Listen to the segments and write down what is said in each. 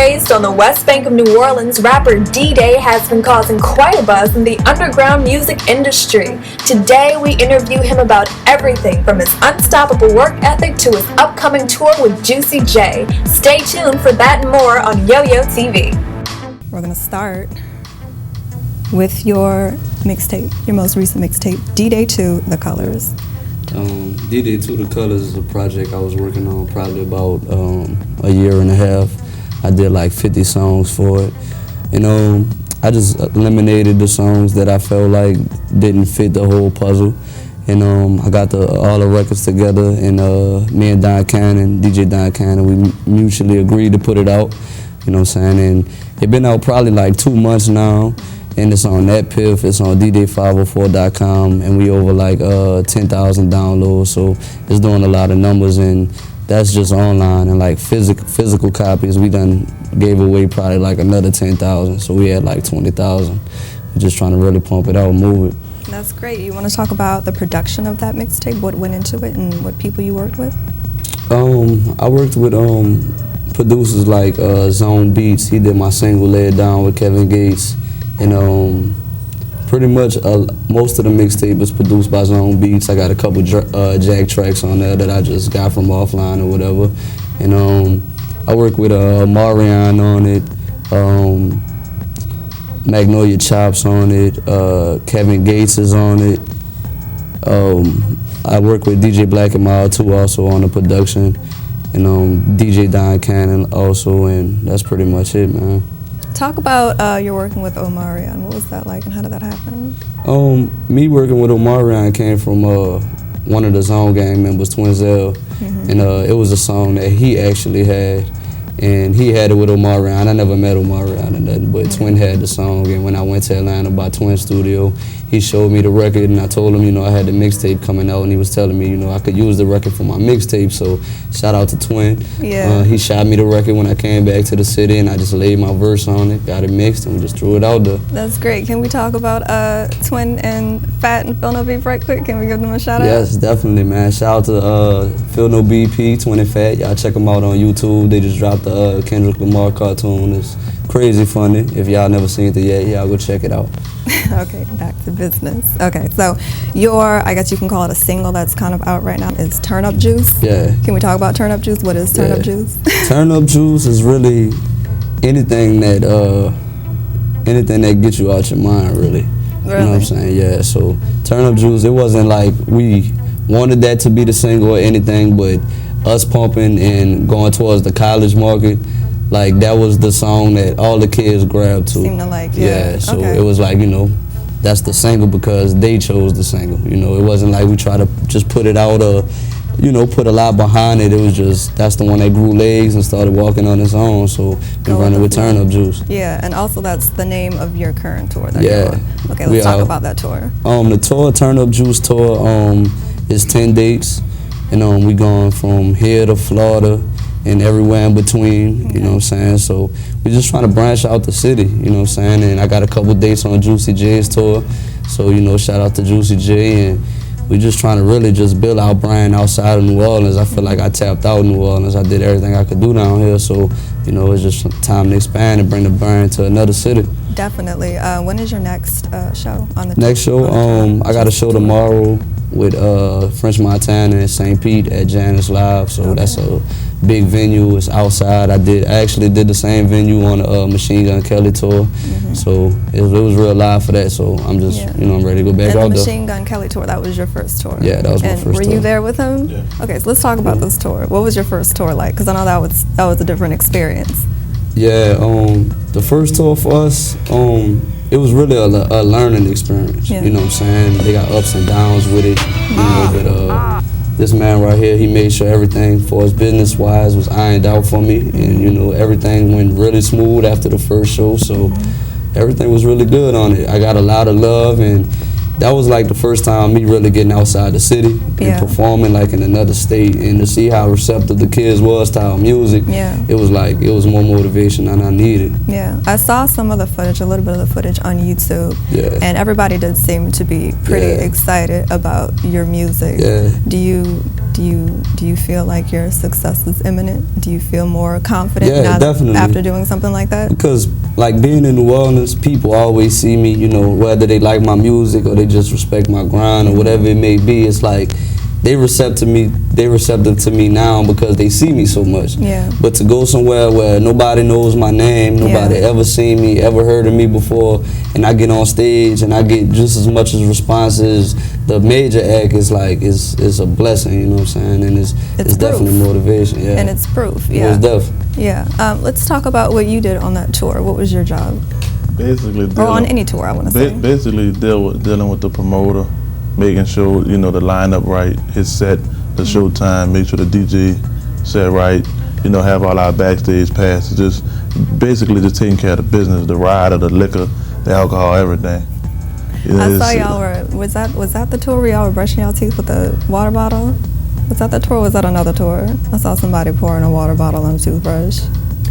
Raised on the West Bank of New Orleans, rapper DeeDay has been causing quite a buzz in the underground music industry. Today, we interview him about everything from his unstoppable work ethic to his upcoming tour with Juicy J. Stay tuned for that and more on YOYO TV. We're going to start with your mixtape, your most recent mixtape, DeeDay 2, The Colors. DeeDay 2, The Colors is a project I was working on probably about a year and a half. I did like 50 songs for it. I just eliminated the songs that I felt like didn't fit the whole puzzle. And I got all the records together, and me and DJ Don Cannon, we mutually agreed to put it out. You know what I'm saying? And it's been out probably like 2 months now. And it's on NetPiff, it's on DeeDay504.com, and we over like 10,000 downloads, so it's doing a lot of numbers, and that's just online. And like physical copies, we done gave away probably like another 10,000, so we had like 20,000. We're just trying to really pump it out and move it. That's great. You want to talk about the production of that mixtape, what went into it, and what people you worked with? I worked with producers like Zone Beats. He did my single Lay It Down with Kevin Gates. And pretty much most of the mixtape is produced by Zone Beats. I got a couple jack tracks on there that I just got from offline or whatever. And I work with Marion on it, Magnolia Chops on it, Kevin Gates is on it. I work with DJ Black and Mild too, also on the production, and DJ Don Cannon also, and that's pretty much it, man. Talk about your working with Omarion. What was that like, and how did that happen? Me working with Omarion came from one of the Zone Gang members, Twinzel, and it was a song that he actually had, and he had it with Omarion. I never met Omarion or nothing, but Twin had the song, and when I went to Atlanta by Twin Studio, he showed me the record, and I told him, I had the mixtape coming out, and he was telling me, I could use the record for my mixtape, so shout out to Twin. Yeah. He shot me the record when I came back to the city, and I just laid my verse on it, got it mixed, and we just threw it out there. That's great. Can we talk about Twin and Fat and Feel No Beef right quick? Can we give them a shout out? Yes, definitely, man. Shout out to Feel No BP, Twin and Fat. Y'all check them out on YouTube. They just dropped the Kendrick Lamar cartoon. It's crazy funny. If y'all never seen it yet, y'all go check it out. Okay, back to business. Okay, so I guess you can call it a single that's kind of out right now, is Turn Up Juice. Yeah. Can we talk about Turn Up Juice? What is Turn Up Juice? Turn Up Juice is really anything that gets you out your mind, really. You know what I'm saying? Yeah, so Turn Up Juice, it wasn't like we wanted that to be the single or anything, but us pumping and going towards the college market, like that was the song that all the kids grabbed to. Seemed to like, yeah. So it was like, that's the single because they chose the single. It wasn't like we tried to just put it out or, put a lot behind it. It was just, that's the one that grew legs and started walking on its own. So we're running with Turn Up Juice. Yeah, and also that's the name of your current tour that you're on. Okay, let's talk about that tour. The tour, Turn Up Juice tour, is 10 dates. We going from here to Florida and everywhere in between, you know what I'm saying? So we're just trying to branch out the city, you know what I'm saying? And I got a couple dates on Juicy J's tour. So, shout out to Juicy J, and we're just trying to really just build our brand outside of New Orleans. I feel like I tapped out New Orleans. I did everything I could do down here. So, it's just time to expand and bring the brand to another city. Definitely. When is your next show on the Next show, I got a show tomorrow with French Montana and St. Pete at Janice Live. So that's a big venue. It's outside. I actually did the same venue on the Machine Gun Kelly tour. So it was real live for that. So I'm just, I'm ready to go back out there. The Machine Gun Kelly tour, that was your first tour? Yeah, that was my first tour. And were you there with him? Yeah. Okay, so let's talk about this tour. What was your first tour like? Because I know that was a different experience. Yeah, the first tour for us, it was really a learning experience. You know what I'm saying? They got ups and downs with it. But this man right here, he made sure everything for us business-wise was ironed out for me, and everything went really smooth after the first show. So everything was really good on it. I got a lot of love, and that was like the first time me really getting outside the city and performing like in another state, and to see how receptive the kids was to our music, it was more motivation than I needed. Yeah, I saw some of the footage, a little bit of the footage on YouTube, and everybody did seem to be pretty excited about your music. Do you Do you feel like your success is imminent? Do you feel more confident Yeah, definitely. after doing something like that? Because like being in New Orleans, people always see me, you know, whether they like my music or they just respect my grind or whatever it may be. It's like they receptive to me now because they see me so much. Yeah. But to go somewhere where nobody knows my name, nobody ever seen me, ever heard of me before, and I get on stage and I get just as much as response as the major act, is like it's a blessing, you know what I'm saying? And it's definitely motivation. Yeah. And it's proof. Yeah. It's definitely. Yeah. Let's talk about what you did on that tour. What was your job? Basically, or on any tour, I want to say. Basically, dealing with the promoter, making sure, you know, the lineup right, his set, the show time, make sure the DJ set right, you know, have all our backstage passes, just basically just taking care of the business, the rider, the liquor, the alcohol, everything. You know, I saw y'all were, was that the tour where y'all were brushing y'all teeth with a water bottle? Was that the tour or was that another tour? I saw somebody pouring a water bottle on a toothbrush.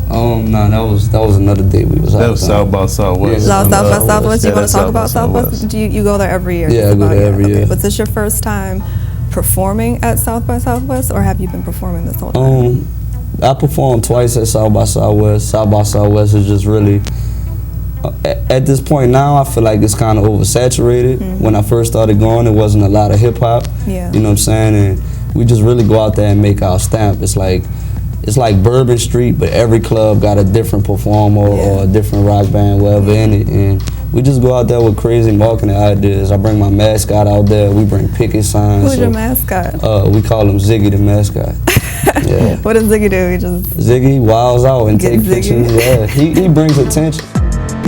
No, that was another day we was out. That was South by Southwest. South by Southwest. You want to talk about Southwest? Do you go there every year? Yeah, I go there every year. Was this your first time performing at South by Southwest, or have you been performing this whole time? I performed twice at South by Southwest. South by Southwest is just really, at this point now, I feel like it's kind of oversaturated. When I first started going, there wasn't a lot of hip hop. Yeah. You know what I'm saying? And we just really go out there and make our stamp. It's like Bourbon Street, but every club got a different performer or a different rock band, whatever in it. And we just go out there with crazy marketing ideas. I bring my mascot out there. We bring picket signs. Who's your mascot? We call him Ziggy the mascot. Yeah. What does Ziggy do? He just Ziggy wilds out and take pictures. Yeah, he brings attention.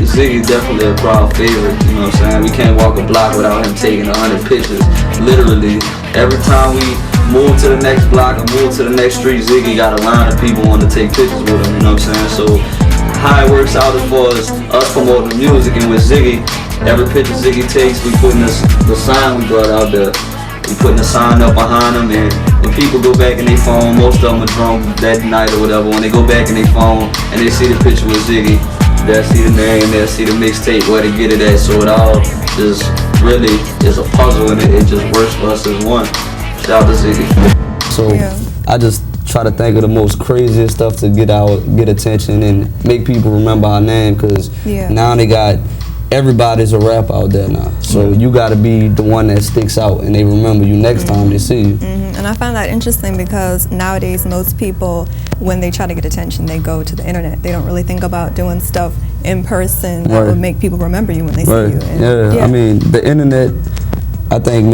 Ziggy's definitely a crowd favorite, you know what I'm saying? We can't walk a block without him taking 100 pictures. Literally, every time we move to the next block or move to the next street, Ziggy got a line of people wanting to take pictures with him, you know what I'm saying? So how it works out as far as us promoting the music, and with Ziggy, every picture Ziggy takes, we putting the sign we brought out there. We putting the sign up behind them, and when people go back in their phone, most of them are drunk that night or whatever, when they go back in their phone and they see the picture with Ziggy, they'll see the name, they'll see the mixtape, where to get it at, so it all just really is a puzzle, and it just works for us as one. Shout out to Ziggy. So I just try to think of the most craziest stuff to get attention and make people remember our name, because now they got, everybody's a rapper out there now. So you got to be the one that sticks out and they remember you next time they see you. And I find that interesting because nowadays most people, when they try to get attention, they go to the internet. They don't really think about doing stuff in person that would make people remember you when they see you. And I mean, the internet, I think,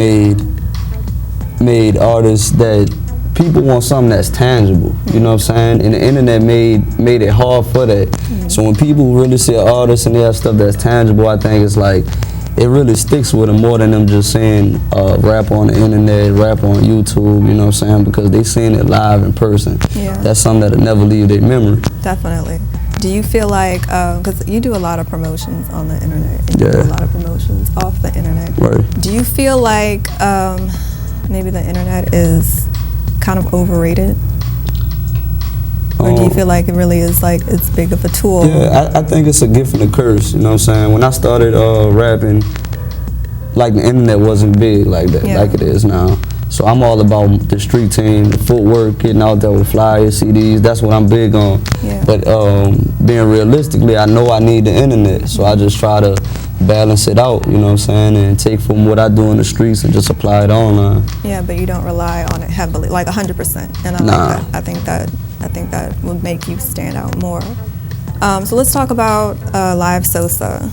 made artists that people want something that's tangible, you know what I'm saying? And the internet made it hard for that. So when people really see an artist and they have stuff that's tangible, I think it's like, it really sticks with them more than them just saying rap on the internet, rap on YouTube, you know what I'm saying? Because they seeing it live in person. That's something that'll never leave their memory. Definitely. Do you feel like, because you do a lot of promotions on the internet, and you do a lot of promotions off the internet. Do you feel like maybe the internet is kind of overrated? Or do you feel like it really is, like, it's big of a tool? Yeah, I think it's a gift and a curse, you know what I'm saying? When I started rapping, like, the internet wasn't big like that, like it is now. So I'm all about the street team, the footwork, getting out there with flyers, CDs, that's what I'm big on. But being realistically, I know I need the internet, so I just try to balance it out, you know what I'm saying, and take from what I do in the streets and just apply it online. Yeah, but you don't rely on it heavily, like 100%. And I like that. I think that would make you stand out more. So let's talk about Live Sosa.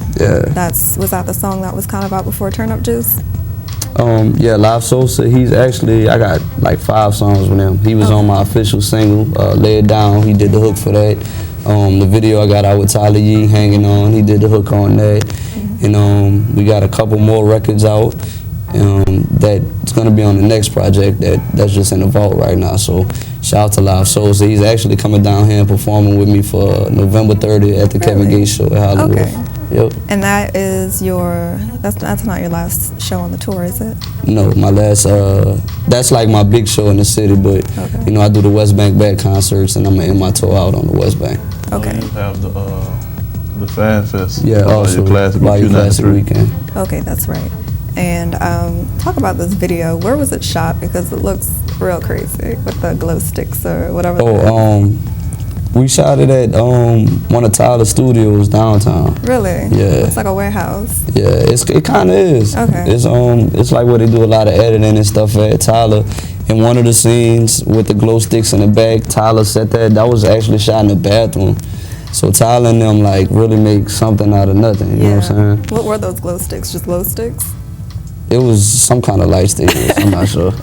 Was that the song that was kind of out before Turn Up Juice? Yeah, Live Sosa, he's actually, I got like 5 songs with him. He was on my official single, Lay It Down. He did the hook for that. The video I got out with Tyler Yee, Hanging On, he did the hook on that. And we got a couple more records out that's gonna be on the next project that's just in the vault right now. So shout out to Live Sosa. He's actually coming down here and performing with me for November 30th at the Kevin Gates show at Hollywood. Yep. And that is that's not your last show on the tour, is it? No, my last, that's like my big show in the city, but you know, I do the West Bank back concerts and I'm gonna end my tour out on the West Bank. You have the Fan Fest. Yeah, also Classic Weekend. Okay, that's right. And talk about this video. Where was it shot? Because it looks real crazy with the glow sticks or whatever? We shot it at one of Tyler's studios downtown. Really? Yeah. Looks like a warehouse. Yeah, it kind of is. Okay. It's like where they do a lot of editing and stuff at Tyler. In one of the scenes with the glow sticks in the back, Tyler said that was actually shot in the bathroom. So Tyler and them like really make something out of nothing. You know what I'm saying? What were those glow sticks? Just glow sticks? It was some kind of light stickers. I'm not sure.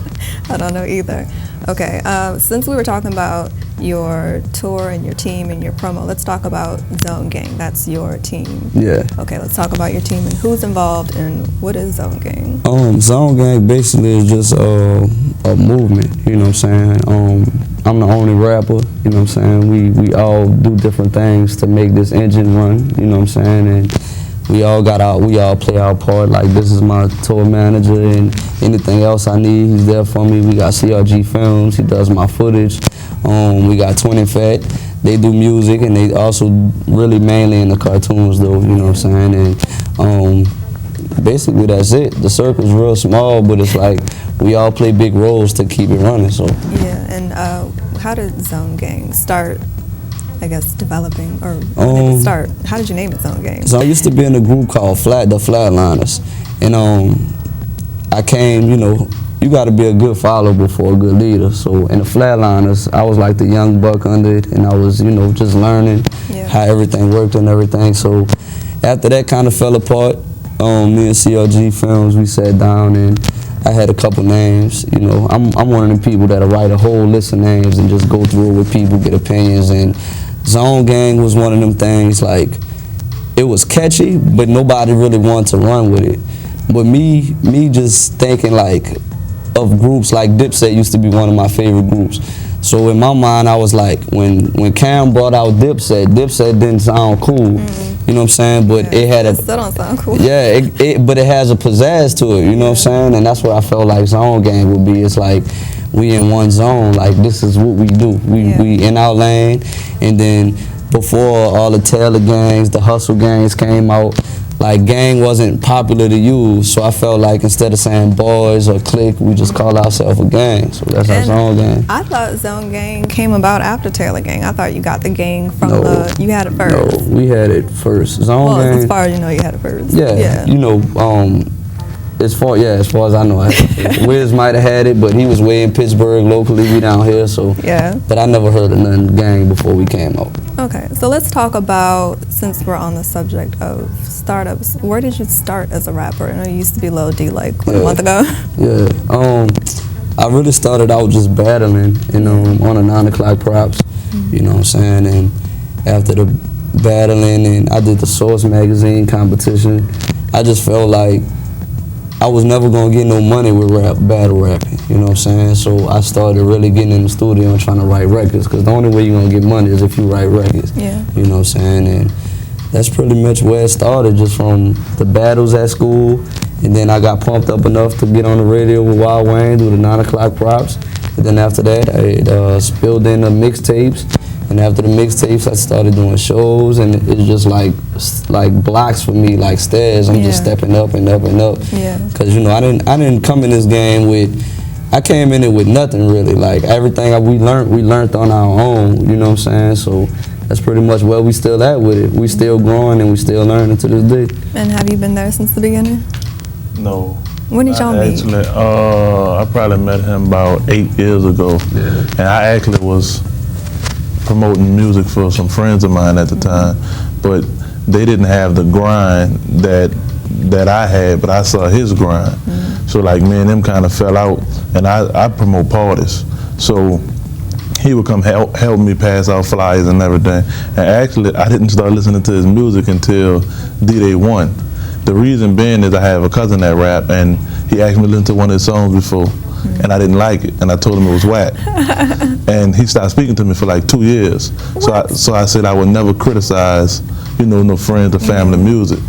I don't know either. Okay, since we were talking about your tour and your team and your promo, let's talk about Zone Gang. That's your team. Yeah. Okay, let's talk about your team and who's involved and what is Zone Gang? Zone Gang basically is just a movement, you know what I'm saying? I'm the only rapper, you know what I'm saying? We all do different things to make this engine run, you know what I'm saying? And we all play our part. Like, this is my tour manager, and anything else I need, he's there for me. We got CRG Films, he does my footage. We got 20 Fat, they do music, and they also really mainly in the cartoons though, you know what I'm saying? And basically that's it. The circle's real small, but it's like we all play big roles to keep it running, so. Yeah, and how did Zone Gang start, I guess, developing, or when did it start? How did you name it Zone Gang? So I used to be in a group called the Flatliners, and I came, you know, you got to be a good follower before a good leader. So in the Flatliners, I was like the young buck under it, and I was, you know, just learning how everything worked and everything. So after that kind of fell apart, me and CRG Films, we sat down and I had a couple names. You know, I'm one of the people that'll write a whole list of names and just go through it with people, get opinions. And Zone Gang was one of them things, like, it was catchy, but nobody really wanted to run with it. But me just thinking like of groups like Dipset used to be one of my favorite groups. So in my mind, I was like, when Cam brought out Dipset didn't sound cool. You know what I'm saying? But it had still don't sound cool. Yeah, but it has a pizzazz to it, you know what I'm saying? And that's what I felt like Zone Gang would be. It's like, we in one zone, like this is what we do. We in our lane, and then before all the Taylor gangs, the hustle gangs came out, like gang wasn't popular to use, so I felt like instead of saying boys or clique, we just call ourselves a gang. So that's our Zone Gang. I thought Zone Gang came about after Taylor Gang. I thought you got the gang from you had it first. No, we had it first. Zone Gang. As far as you know, you had it first. Yeah. You know, as far as I know, Wiz might have had it, but he was way in Pittsburgh locally, we down here, so. Yeah. But I never heard of none gang before we came out. Okay, so let's talk about, since we're on the subject of startups, where did you start as a rapper? I know you used to be Lil D like a month ago. Yeah, I really started out just battling, you know, on the 9 o'clock props, you know what I'm saying? And after the battling, and I did the Source magazine competition, I just felt like I was never gonna get no money with battle rapping, you know what I'm saying? So I started really getting in the studio and trying to write records, because the only way you're gonna get money is if you write records. Yeah. You know what I'm saying? And that's pretty much where it started, just from the battles at school, and then I got pumped up enough to get on the radio with Wild Wayne, do the 9 o'clock props, and then after that I spilled in the mixtapes. And after the mixtapes, I started doing shows, and it's just like blocks for me, like stairs. I'm just stepping up and up and up. Yeah. Cause you know, I didn't come in this game with, I came in it with nothing really. Like everything we learned on our own. You know what I'm saying? So that's pretty much where we still at with it. We still growing and we still learning to this day. And have you been there since the beginning? No. When did y'all meet? Actually, I probably met him about 8 years ago. Yeah. And I actually was promoting music for some friends of mine at the time, but they didn't have the grind that I had, but I saw his grind. So like me and them kind of fell out, and I promote parties. So he would come help me pass out flyers and everything. And actually, I didn't start listening to his music until DeeDay 1. The reason being is I have a cousin that rap, and he asked me to listen to one of his songs before, and I didn't like it, and I told him it was whack. And he stopped speaking to me for like 2 years. So I said I would never criticize, you know, no friends or family music.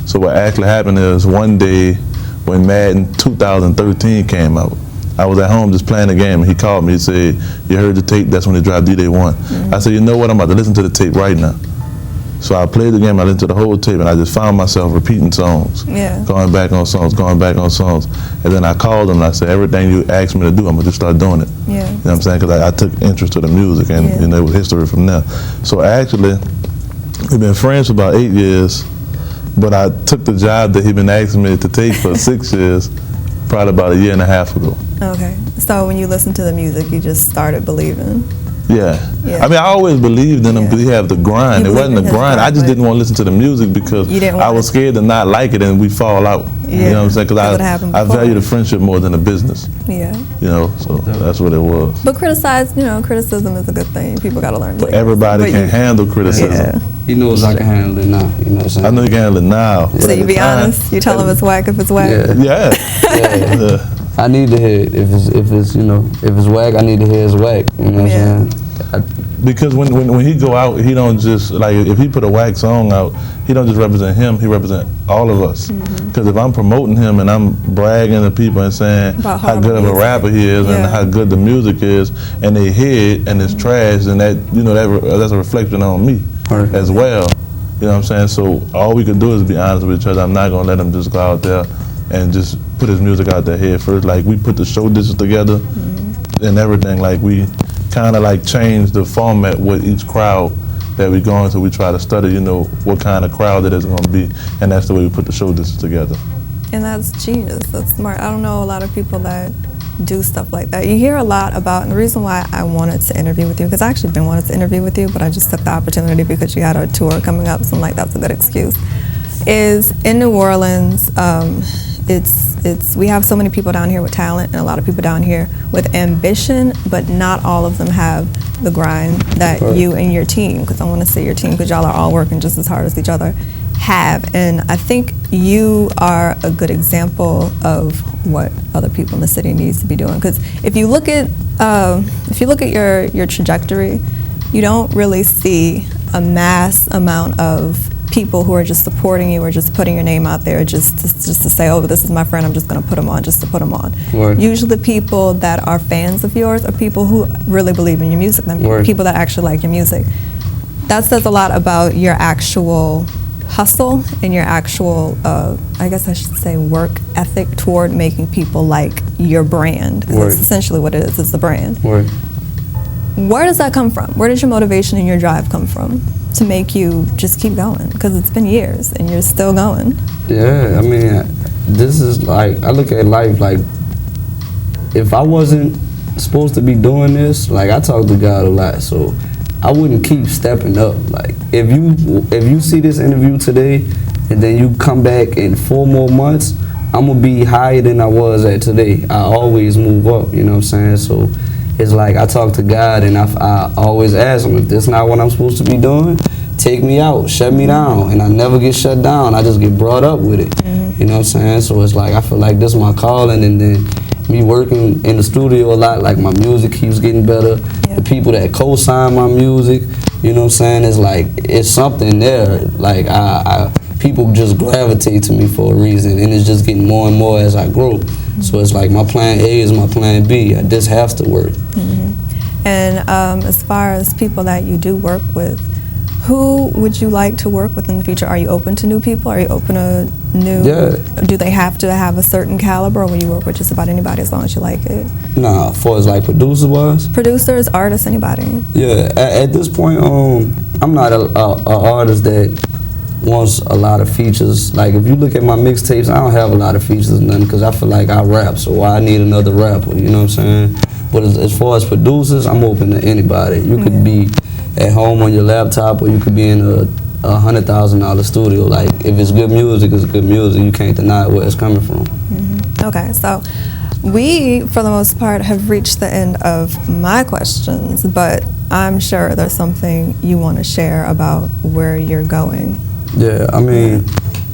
So what actually happened is one day when Madden 2013 came out, I was at home just playing the game, and he called me. He said, "You heard the tape? That's when they dropped DeeDay 1." I said, "You know what? I'm about to listen to the tape right now." So I played the game, I listened to the whole tape, and I just found myself repeating songs. Yeah. Going back on songs, going back on songs. And then I called them and I said, everything you asked me to do, I'm gonna just start doing it. Yeah. You know what I'm saying? Because I took interest to the music, and you know, it was history from there. So actually, we've been friends for about 8 years, but I took the job that he'd been asking me to take for 6 years, probably about 1.5 years ago. Okay. So when you listen to the music, you just started believing. Yeah. I mean, I always believed in him because he had the grind. It wasn't a grind. I just didn't want to listen to the music because I was scared to not like it and we fall out. Yeah. You know what I'm saying? Because I value the friendship more than the business. Yeah. You know, so that's what it was. But criticism is a good thing. People got to learn. But everybody can handle criticism. Yeah. He knows I can handle it now. You know what I'm saying? I know you can handle it now. So you be honest. You tell him it's whack if it's whack. Yeah. I need to hear it. If it's whack, I need to hear it's whack. You know what I'm saying? Because when he go out, he don't just, like, if he put a whack song out, he don't just represent him, he represent all of us. Because if I'm promoting him and I'm bragging to people and saying how good of a rapper he is and how good the music is, and they hear it and it's trash, then that, you know, that's a reflection on me as well. You know what I'm saying? So all we can do is be honest with each other. I'm not gonna let him just go out there and just put his music out there head first. Like, we put the show discs together and everything. Like, we kind of like change the format with each crowd that we go into. We try to study, you know, what kind of crowd it is going to be, and that's the way we put the show discs together. And that's genius. That's smart. I don't know a lot of people that do stuff like that. You hear a lot about, and the reason why I wanted to interview with you, because I actually been wanting to interview with you, but I just took the opportunity because you had a tour coming up, so I'm like, that's a good excuse, is in New Orleans, we have so many people down here with talent and a lot of people down here with ambition, but not all of them have the grind that you and your team, because I want to say your team, because y'all are all working just as hard as each other, have. And I think you are a good example of what other people in the city needs to be doing. Because if you look at your trajectory, you don't really see a mass amount of people who are just supporting you or just putting your name out there just to say, oh, this is my friend, I'm just going to put him on just to put him on. Usually the people that are fans of yours are people who really believe in your music, people that actually like your music. That says a lot about your actual hustle and your actual, I guess I should say, work ethic toward making people like your brand. That's essentially what it is, it's the brand. Where does that come from? Where does your motivation and your drive come from to make you just keep going? Because it's been years and you're still going. Yeah, I mean, this is like, I look at life like, if I wasn't supposed to be doing this, like, I talk to God a lot, so I wouldn't keep stepping up. Like, if you see this interview today and then you come back in 4 more months, I'm gonna be higher than I was at today. I always move up, you know what I'm saying? So it's like I talk to God and I always ask him, if this is not what I'm supposed to be doing, take me out, shut me down. And I never get shut down, I just get brought up with it. You know what I'm saying? So it's like I feel like this is my calling, and then me working in the studio a lot, like my music keeps getting better. The people that co-sign my music, you know what I'm saying, it's like, it's something there. Like people just gravitate to me for a reason, and it's just getting more and more as I grow. So it's like my plan A is my plan B. This has to work. And as far as people that you do work with, who would you like to work with in the future? Are you open to new people? Are you open to new? Do they have to have a certain caliber, or will you work with just about anybody as long as you like it? Nah, as far as like producers-wise? Producers, artists, anybody. Yeah, at this point, I'm not a artist that wants a lot of features. Like, if you look at my mixtapes, I don't have a lot of features or nothing, because I feel like I rap, so I need another rapper, you know what I'm saying? But as far as producers, I'm open to anybody. You could be at home on your laptop, or you could be in a $100,000 studio. Like, if it's good music, it's good music. You can't deny where it's coming from. Okay, so we, for the most part, have reached the end of my questions, but I'm sure there's something you want to share about where you're going. Yeah, I mean,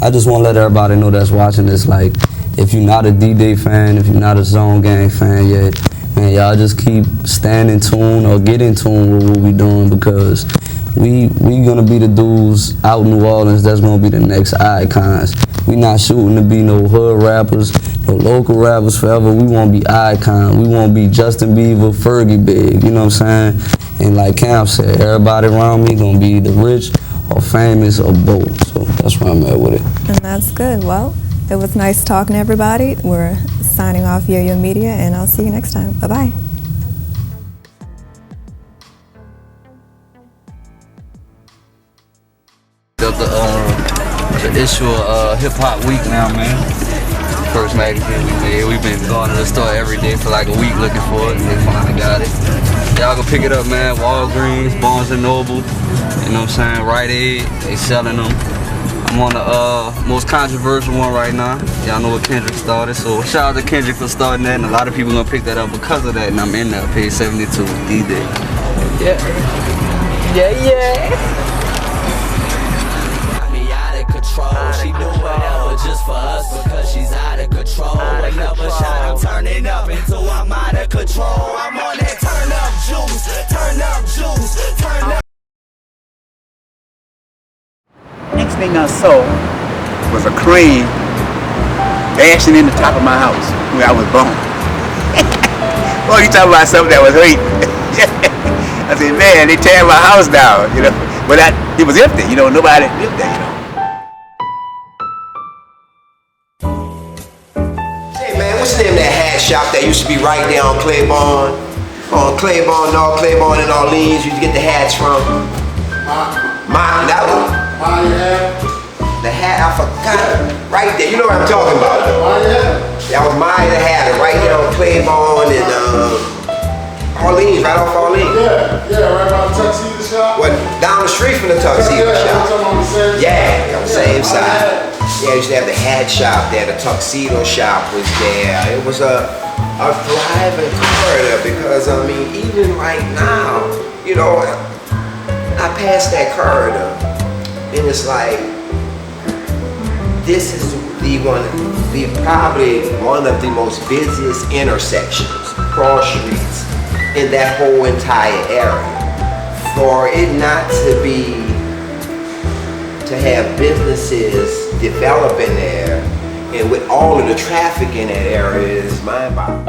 I just want to let everybody know that's watching this, like, if you're not a DeeDay fan, if you're not a Zone Gang fan yet, man, y'all just keep staying in tune or get in tune with what we doing, because we gonna be the dudes out in New Orleans that's gonna be the next icons. We not shooting to be no hood rappers, no local rappers forever. We wanna be icons. We wanna be Justin Bieber, Fergie big, you know what I'm saying? And like Camp said, everybody around me gonna be the rich or famous or both. So that's where I'm at with it. And that's good. Well, it was nice talking to everybody. We're signing off YOYO Media, and I'll see you next time. Bye-bye. The issue of Hip Hop Week now, man. First magazine we made. We've been going to the store every day for like a week looking for it, and they finally got it. Y'all go pick it up, man. Walgreens, Barnes & Noble, you know what I'm saying? Rite Aid, they selling them. I'm on the most controversial one right now. Y'all know what Kendrick started, so shout out to Kendrick for starting that, and a lot of people gonna pick that up because of that, and I'm in there, page 72, DeeDay. Yeah. She do whatever just for us because she's out of control. Another shot, I'm turning up until I'm out of control. I'm on that turn up juice, turn up juice, turn up. Next thing I saw was a crane bashing in the top of my house where I was born. Well, you talking about something that was late. I said, man, they tearing my house down, you know. But it was empty, you know, nobody lived there, you know. What's the name of that hat shop that used to be right there on Claiborne? On Claiborne and Orleans, you get the hats from? That one? The hat, I forgot. Right there, you know what I'm talking about. That was Maya the Hatter, right there on Claiborne and Orleans, right off Orleans. Yeah, right by the tuxedo shop. What, down the street from the tuxedo shop? Yeah, on the same side. Yeah, used to have the hat shop there, the tuxedo shop was there. It was a thriving corridor because, I mean, even right now, you know, I passed that corridor and it's like, this is probably one of the most busiest intersections, cross streets in that whole entire area. For it not to have businesses developing there, and with all of the traffic in that area is mind-boggling.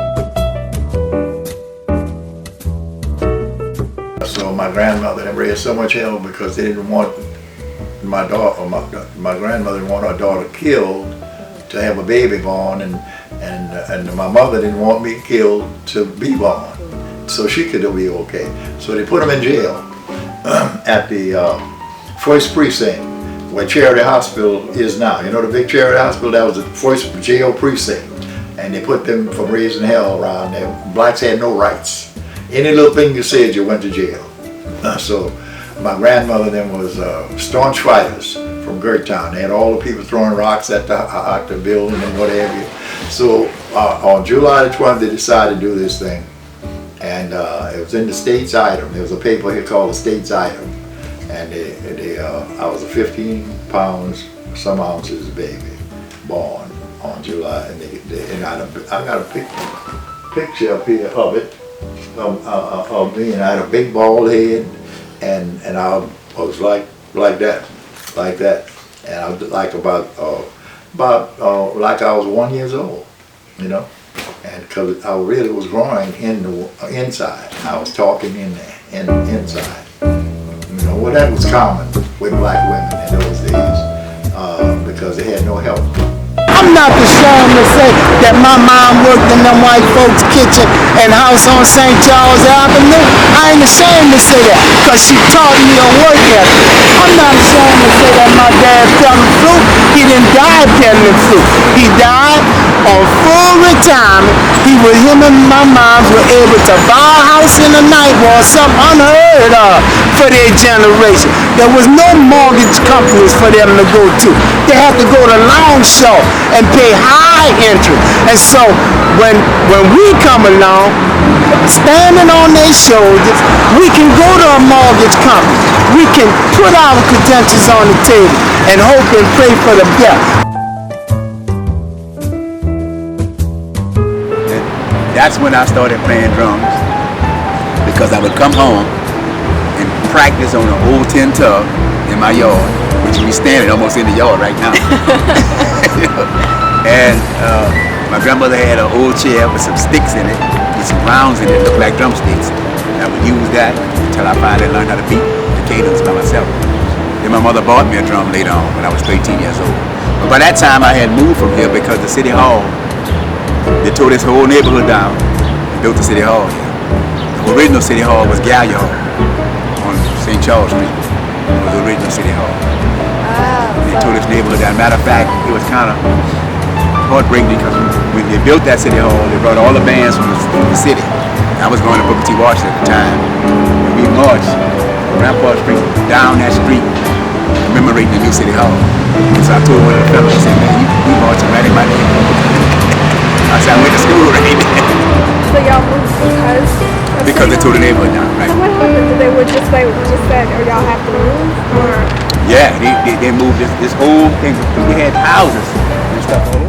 So my grandmother had raised so much hell because they didn't want my daughter, my grandmother didn't want her daughter killed to have a baby born, and my mother didn't want me killed to be born, so she could be okay. So they put him in jail at the 1st Precinct, where Charity Hospital is now. You know the big Charity Hospital? That was the 1st jail precinct. And they put them from raising hell around there. Blacks had no rights. Any little thing you said, you went to jail. So my grandmother then was staunch fighters from Gertown. They had all the people throwing rocks at the building and what have you. So on July the 12th, they decided to do this thing. And it was in the State's Item. There was a paper here called the State's Item. And I was a 15 pounds, some ounces baby, born on July. And I got a picture up here of it, of me, and I had a big bald head, and I was like that, and I was like about like I was 1 year old, you know, and because I really was growing in the inside, I was talking in there, inside. You know, well, that was common with black women in those days because they had no help. I'm not ashamed to say that my mom worked in them white folks' kitchen and house on St. Charles Avenue. I ain't ashamed to say that because she taught me a work ethic. I'm not ashamed to say that my dad peddling fruit. He didn't die peddling fruit. He died on full retirement. Him and my mom were able to buy a house in the night war, something unheard of for their generation. There was no mortgage companies for them to go to. They had to go to Longshore and pay high interest. And so when we come along, standing on their shoulders, we can go to a mortgage company. We can put our credentials on the table and hope and pray for the best. That's when I started playing drums, because I would come home and practice on an old tin tub in my yard, which we standing almost in the yard right now. And my grandmother had an old chair with some sticks in it, with some rounds in it, looked like drumsticks. And I would use that until I finally learned how to beat the cadence by myself. Then my mother bought me a drum later on when I was 13 years old. But by that time I had moved from here because the city hall, they tore this whole neighborhood down and built the city hall here. The original city hall was Gallia Hall on St. Charles Street. It was the original city hall. They tore this neighborhood down. Matter of fact, it was kind of heartbreaking because when they built that city hall, they brought all the bands from the city. I was going to Booker T. Washington at the time, and we marched from Rampart Street down that street, commemorating the new city hall. And so I told one of the fellows, I said, man, you marching right in my neighborhood. I said, I went to school right there. So y'all moved because they tore the neighborhood down, right? So what happened? They were just said, or y'all have to move, or? Yeah, they moved this whole thing. We had houses and stuff all over.